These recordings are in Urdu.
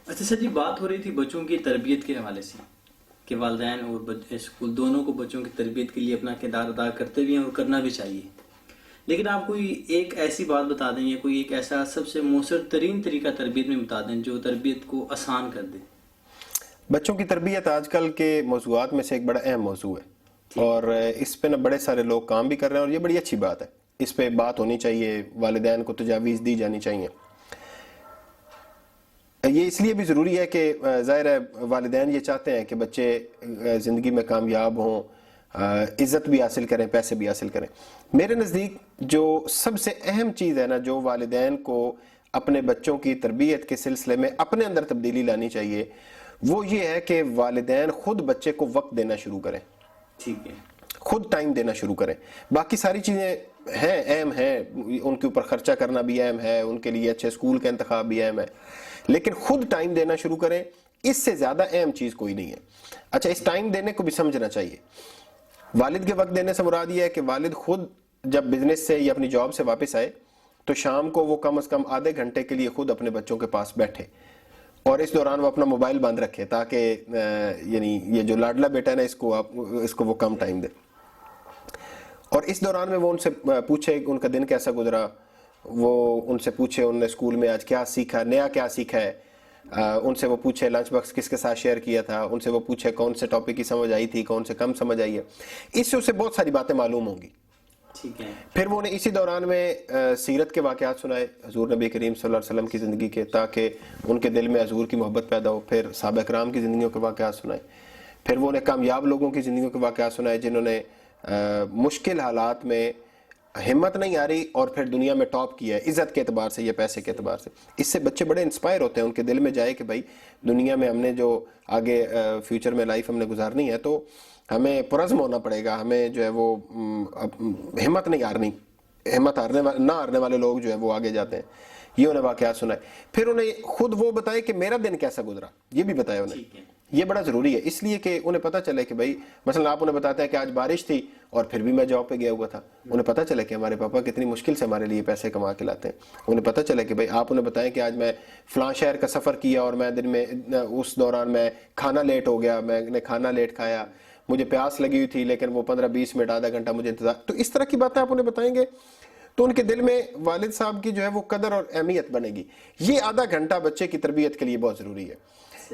اچھا سر جی، بات ہو رہی تھی بچوں کی تربیت کے حوالے سے کہ والدین اور اسکول دونوں کو بچوں کی تربیت کے لیے اپنا کردار ادا کرتے بھی ہیں اور کرنا بھی چاہیے، لیکن آپ کوئی ایک ایسی بات بتا دیں یا کوئی ایک ایسا سب سے مؤثر ترین طریقہ تربیت میں بتا دیں جو تربیت کو آسان کر دے۔ بچوں کی تربیت آج کل کے موضوعات میں سے ایک بڑا اہم موضوع ہے، اور اس پہ بڑے سارے لوگ کام بھی کر رہے ہیں، اور یہ بڑی اچھی بات ہے، اس پہ بات ہونی چاہیے، والدین کو تجاویز دی جانی چاہیے۔ یہ اس لیے بھی ضروری ہے کہ ظاہر ہے والدین یہ چاہتے ہیں کہ بچے زندگی میں کامیاب ہوں، عزت بھی حاصل کریں، پیسے بھی حاصل کریں۔ میرے نزدیک جو سب سے اہم چیز ہے نا، جو والدین کو اپنے بچوں کی تربیت کے سلسلے میں اپنے اندر تبدیلی لانی چاہیے، وہ یہ ہے کہ والدین خود بچے کو وقت دینا شروع کریں، ٹھیک ہے، خود ٹائم دینا شروع کریں۔ باقی ساری چیزیں ہیں، اہم ہیں، ان کے اوپر خرچہ کرنا بھی اہم ہے، ان کے لیے اچھے اسکول کا انتخاب بھی اہم ہے، لیکن خود ٹائم دینا شروع کریں، اس سے زیادہ اہم چیز کوئی نہیں ہے۔ اچھا، اس ٹائم دینے کو بھی سمجھنا چاہیے۔ والد کے وقت دینے سے مراد یہ ہے کہ والد خود جب بزنس سے یا اپنی جاب سے واپس آئے تو شام کو وہ کم از کم آدھے گھنٹے کے لیے خود اپنے بچوں کے پاس بیٹھے، اور اس دوران وہ اپنا موبائل بند رکھے، تاکہ یعنی یہ جو لاڈلا بیٹا ہے نا، اس کو وہ کم ٹائم دے، اور اس دوران میں وہ ان سے پوچھے ان کا دن کیسا گزرا، وہ ان سے پوچھے انہوں نے اسکول میں آج کیا سیکھا، نیا کیا سیکھا ہے، ان سے وہ پوچھے لنچ باکس کس کے ساتھ شیئر کیا تھا، ان سے وہ پوچھے کون سے ٹاپک کی سمجھ آئی تھی، کون سے کم سمجھ آئی ہے۔ اس سے اسے بہت ساری باتیں معلوم ہوں گی۔ ٹھیک ہے، پھر وہ انہیں اسی دوران میں سیرت کے واقعات سنائے، حضور نبی کریم صلی اللہ علیہ وسلم کی زندگی کے، تاکہ ان کے دل میں حضور کی محبت پیدا ہو۔ پھر صحابہ کرام کی زندگیوں کے واقعات سنائے، پھر وہ انہیں کامیاب لوگوں کی زندگیوں کے واقعات سنائے جنہوں نے مشکل حالات میں ہمت نہیں آ رہی اور پھر دنیا میں ٹاپ کیا ہے، عزت کے اعتبار سے یا پیسے کے اعتبار سے۔ اس سے بچے بڑے انسپائر ہوتے ہیں، ان کے دل میں جائے کہ بھائی دنیا میں ہم نے جو آگے فیوچر میں لائف ہم نے گزارنی ہے تو ہمیں پرعزم ہونا پڑے گا، ہمیں جو ہے وہ ہمت نہیں ہارنی، ہمت نہ ہارنے والے لوگ جو ہے وہ آگے جاتے ہیں۔ یہ انہیں واقعات سنائے، پھر انہیں خود وہ بتائے کہ میرا دن کیسا گزرا، یہ بھی بتایا انہیں۔ ٹھیک ہے، یہ بڑا ضروری ہے، اس لیے کہ انہیں پتہ چلے کہ بھائی مثلا آپ انہیں بتاتے ہیں کہ آج بارش تھی اور پھر بھی میں جاب پہ گیا ہوا تھا، انہیں پتہ چلے کہ ہمارے پاپا کتنی مشکل سے ہمارے لیے پیسے کما کے لاتے ہیں۔ انہیں پتہ چلے کہ بھائی آپ انہیں بتائیں کہ آج میں فلاں شہر کا سفر کیا اور میں دن میں اس دوران میں کھانا لیٹ ہو گیا، میں نے کھانا لیٹ کھایا، مجھے پیاس لگی ہوئی تھی لیکن وہ 15-20 منٹ آدھا گھنٹہ مجھے انتظار۔ تو اس طرح کی باتیں آپ انہیں بتائیں گے تو ان کے دل میں والد صاحب کی جو ہے وہ قدر اور اہمیت بنے گی۔ یہ آدھا گھنٹہ بچے کی تربیت کے لیے بہت ضروری ہے۔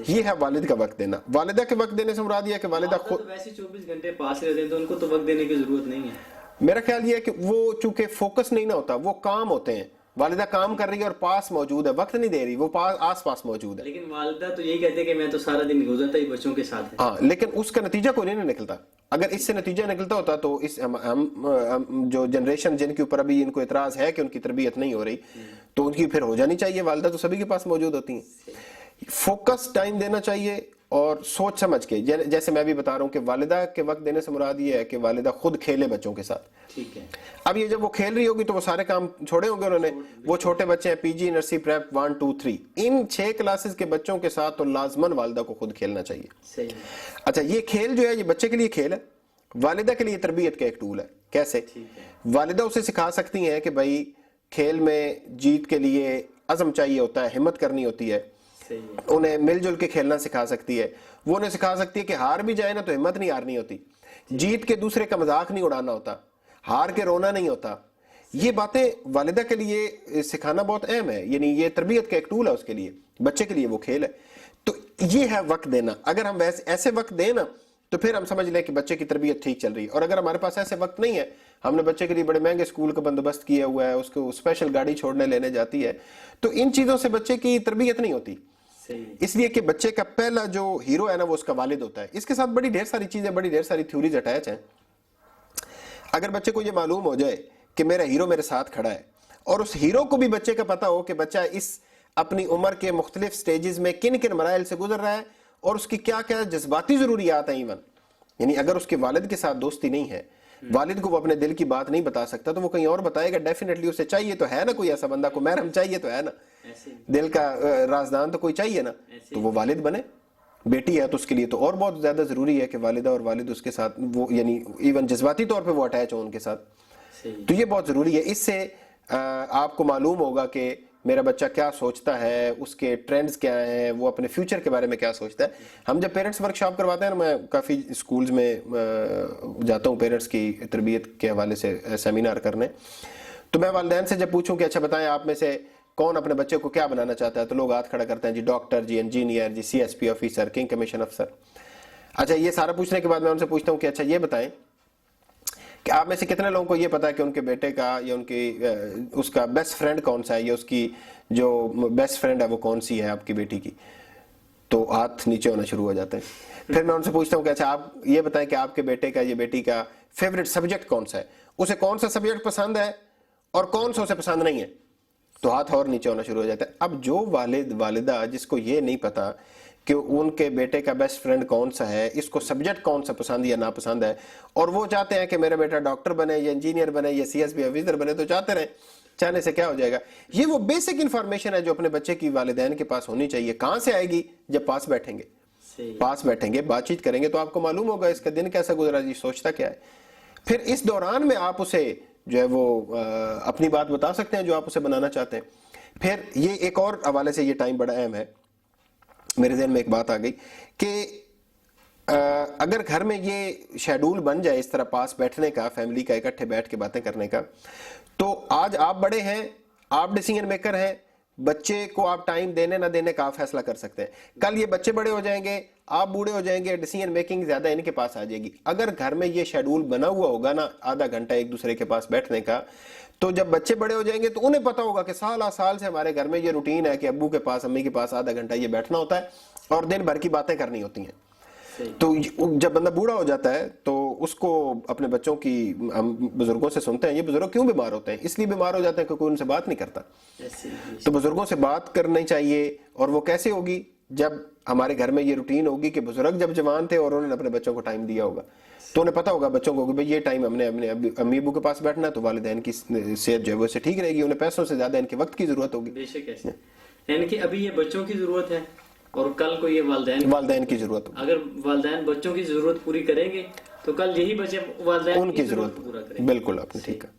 یہ ہے والد کا وقت دینا۔ والدہ کے وقت دینے سے مراد یہ ہے کہ والدہ خود تو ویسے 24 گھنٹے پاس رہتے ہیں تو ان کو تو وقت دینے کی ضرورت نہیں ہے۔ میرا خیال یہ ہے کہ وہ چونکہ فوکس نہیں نہ ہوتا، وہ کام ہوتے ہیں، والدہ کام کر رہی ہے اور پاس موجود ہے، وقت نہیں دے رہی، وہ آس پاس موجود ہے۔ لیکن والدہ تو یہی کہتے ہیں کہ میں تو سارا دن گزرتا ہی بچوں کے ساتھ ہے۔ ہاں، لیکن اس کا نتیجہ کوئی نہیں نکلتا۔ اگر اس سے نتیجہ نکلتا ہوتا تو ہم جو جنریشن جن کے اوپر ابھی ان کو اعتراض ہے کہ ان کی تربیت نہیں ہو رہی، تو ان کی پھر ہو جانی چاہیے۔ والدہ تو سبھی کے پاس موجود ہوتی ہیں۔ فوکس ٹائم دینا چاہیے اور سوچ سمجھ کے، جیسے میں بھی بتا رہا ہوں کہ والدہ کے وقت دینے سے مراد یہ ہے کہ والدہ خود کھیلے بچوں کے ساتھ۔ ٹھیک ہے، اب یہ جب وہ کھیل رہی ہوگی تو وہ سارے کام چھوڑے ہوں گے انہوں نے، وہ چھوٹے بچے ہیں پی جی، نرسری، پریپ 1 2 3، ان 6 کلاسز کے بچوں کے ساتھ تو لازماً والدہ کو خود کھیلنا چاہیے۔ صحیح ہے، اچھا، یہ کھیل جو ہے یہ بچے کے لیے کھیل ہے، والدہ کے لیے تربیت کا ایک ٹول ہے۔ کیسے؟ والدہ اسے سکھا سکتی ہیں کہ بھائی کھیل میں جیت کے لیے عزم چاہیے ہوتا ہے، ہمت کرنی ہوتی ہے، انہیں مل جل کے کھیلنا سکھا سکتی ہے۔ وہ انہیں سکھا سکتی ہے کہ ہار بھی جائے نا تو ہمت نہیں ہارنی ہوتی، جیت کے دوسرے کا مذاق نہیں اڑانا ہوتا، ہار کے رونا نہیں ہوتا۔ یہ باتیں والدہ کے لیے سکھانا بہت اہم ہے، یعنی یہ تربیت کا ایک ٹول ہے اس کے لیے، بچے کے لیے وہ کھیل ہے۔ تو یہ ہے وقت دینا۔ اگر ہم ایسے وقت دیں نا تو پھر ہم سمجھ لیں کہ بچے کی تربیت ٹھیک چل رہی ہے۔ اور اگر ہمارے پاس ایسے وقت نہیں ہے، ہم نے بچے کے لیے بڑے مہنگے اسکول کا بندوبست کیا ہوا ہے، اس کو اسپیشل گاڑی چھوڑنے لینے جاتی ہے، تو ان چیزوں سے بچے کی تربیت نہیں ہوتی۔ اس لیے کہ بچے کا پہلا جو ہیرو ہے نا وہ اس کا والد ہوتا ہے۔ اس کے ساتھ بڑی ڈھیر ساری چیزیں، بڑی ڈھیر ساری تھیوریز اٹیچ ہیں۔ اگر بچے کو یہ معلوم ہو جائے کہ میرا ہیرو میرے ساتھ کھڑا ہے، اور اس ہیرو کو بھی بچے کا پتہ ہو کہ بچہ اس اپنی عمر کے مختلف سٹیجز میں کن کن مراحل سے گزر رہا ہے اور اس کی کیا کیا جذباتی ضروریات ہیں، ایون یعنی اگر اس کے والد کے ساتھ دوستی نہیں ہے، والد کو وہ اپنے دل کی بات نہیں بتا سکتا تو وہ کہیں اور بتائے گا۔ ڈیفینیٹلی اسے چاہیے تو ہے نا کوئی ایسا بندہ، کو محرم چاہیے تو ہے نا، دل کا رازدان تو کوئی چاہیے نا، تو وہ والد بنے۔ بیٹی ہے تو اس کے لیے تو اور بہت زیادہ ضروری ہے کہ والدہ اور والد اس کے ساتھ وہ یعنی ایون جذباتی طور پہ وہ اٹیچ ہوں ان کے ساتھ، تو یہ بہت ضروری ہے۔ اس سے آپ کو معلوم ہوگا کہ میرا بچہ کیا سوچتا ہے, اس کے ٹرینڈز کیا ہیں, وہ اپنے فیوچر کے بارے میں کیا سوچتا ہے. ہم جب پیرنٹس ورک شاپ کرواتے ہیں, میں کافی اسکولز میں جاتا ہوں پیرنٹس کی تربیت کے حوالے سے سیمینار کرنے, تو میں والدین سے جب پوچھوں کہ اچھا بتائیں آپ میں سے کون اپنے بچے کو کیا بنانا چاہتا ہے, تو لوگ ہاتھ کھڑا کرتے ہیں, جی ڈاکٹر, جی انجینئر, جی CSP آفیسر, کنگ کمیشن افسر. اچھا یہ سارا پوچھنے کے بعد میں ان سے پوچھتا ہوں کہ اچھا یہ بتائیں کہ آپ میں سے کتنے لوگوں کو یہ پتا ہے کہ ان کے بیٹے کا یا ان کی اس کا بیسٹ فرینڈ کون سا ہے, یا اس کی جو بیسٹ فرینڈ ہے وہ کون سی ہے آپ کی بیٹی کی. تو ہاتھ نیچے ہونا شروع ہو جاتے ہیں. پھر میں ان سے پوچھتا ہوں کہ اچھا آپ یہ بتائیں کہ آپ کے بیٹے کا یا بیٹی کا فیوریٹ سبجیکٹ کون سا ہے, اسے کون سا سبجیکٹ پسند ہے اور کون سا اسے پسند نہیں ہے. تو ہاتھ اور نیچے ہونا شروع ہو جاتا ہے. اب جو والد والدہ جس کو یہ نہیں پتا کہ ان کے بیٹے کا بیسٹ فرینڈ کون سا ہے, اس کو سبجیکٹ کون سا پسند یا ناپسند ہے, اور وہ چاہتے ہیں کہ میرا بیٹا ڈاکٹر بنے یا انجینئر بنے یا CSP آفیسر بنے, تو چاہتے رہیں, چاہنے سے کیا ہو جائے گا. یہ وہ بیسک انفارمیشن ہے جو اپنے بچے کی والدین کے پاس ہونی چاہیے. کہاں سے آئے گی؟ جب پاس بیٹھیں گے, بات چیت کریں گے تو آپ کو معلوم ہوگا اس کا دن کیسا گزرا, جی سوچتا کیا ہے. پھر اس دوران میں آپ اسے جو ہے وہ اپنی بات بتا سکتے ہیں جو آپ اسے بنانا چاہتے ہیں. پھر یہ ایک اور حوالے سے یہ ٹائم بڑا اہم ہے. میرے ذہن میں ایک بات آ گئی کہ اگر گھر میں یہ شیڈول بن جائے اس طرح پاس بیٹھنے کا, فیملی کا اکٹھے بیٹھ کے باتیں کرنے کا, تو آج آپ بڑے ہیں, آپ ڈیسیژن میکر ہیں, بچے کو آپ ٹائم دینے نہ دینے کا آپ فیصلہ کر سکتے ہیں. کل یہ بچے بڑے ہو جائیں گے, آپ بوڑھے ہو جائیں گے, ڈیسیژن میکنگ زیادہ ان کے پاس آ جائے گی. اگر گھر میں یہ شیڈول بنا ہوا ہوگا نا آدھا گھنٹہ ایک دوسرے کے پاس بیٹھنے کا, تو جب بچے بڑے ہو جائیں گے تو انہیں پتا ہوگا کہ سال سے ہمارے گھر میں یہ روٹین ہے کہ ابو کے پاس, امی کے پاس آدھا گھنٹہ یہ بیٹھنا ہوتا ہے اور دن بھر کی باتیں کرنی ہوتی ہیں. تو جب بندہ بوڑھا ہو جاتا ہے تو اس کو اپنے بچوں کی, ہم بزرگوں سے سنتے ہیں یہ بزرگ کیوں بیمار ہوتے ہیں, اس لیے بیمار ہو جاتے ہیں کہ کوئی ان سے بات نہیں کرتا. تو بزرگوں سے بات کرنی چاہیے, اور وہ کیسے ہوگی؟ جب ہمارے گھر میں یہ روٹین ہوگی کہ بزرگ جب جوان تھے اور انہوں نے اپنے بچوں کو ٹائم دیا ہوگا, تو انہیں پتا ہوگا بچوں کو کہ بھئی یہ ٹائم ہم نے اپنے امی ابو کے پاس بیٹھنا ہے, تو والدین کی صحت جو ہے وہ سے ٹھیک رہے گی, انہیں پیسوں سے زیادہ ان کے وقت کی ضرورت ہوگی. بے شک ایسے, یعنی کہ ابھی یہ بچوں کی ضرورت ہے اور کل کو یہ والدین کی ضرورت ہوگی. اگر والدین بچوں کی ضرورت پوری کریں گے تو کل یہی بچے والدین ان کی ضرورت پورا کریں گے. بالکل آپ نے ٹھیک ہے.